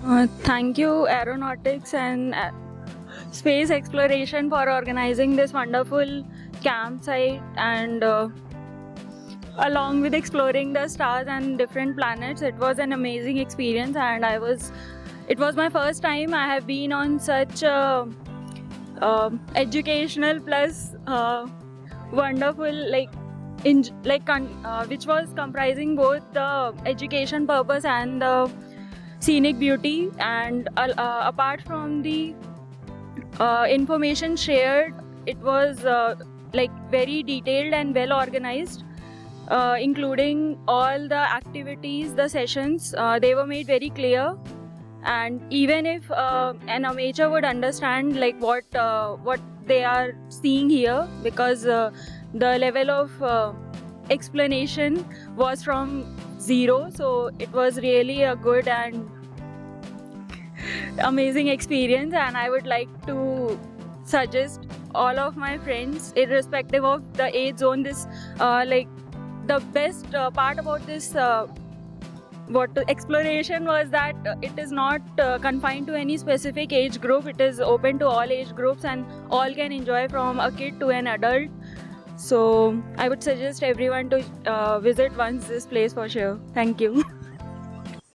Thank you, Aeronautics and Space Exploration, for organizing this wonderful campsite, and along with exploring the stars and different planets. It was an amazing experience, and it was my first time I have been on such a educational plus wonderful, which was comprising both the education purpose and the scenic beauty. And apart from the information shared, it was very detailed and well organized, including all the activities, the sessions. They were made very clear, and even if an amateur would understand what they are seeing here, because the level of explanation was from zero, so it was really a good and amazing experience. And I would like to suggest all of my friends, irrespective of the age zone, this the best part about this exploration was that it is not confined to any specific age group. It is open to all age groups, and all can enjoy, from a kid to an adult. So I would suggest everyone to visit once this place for sure. Thank you.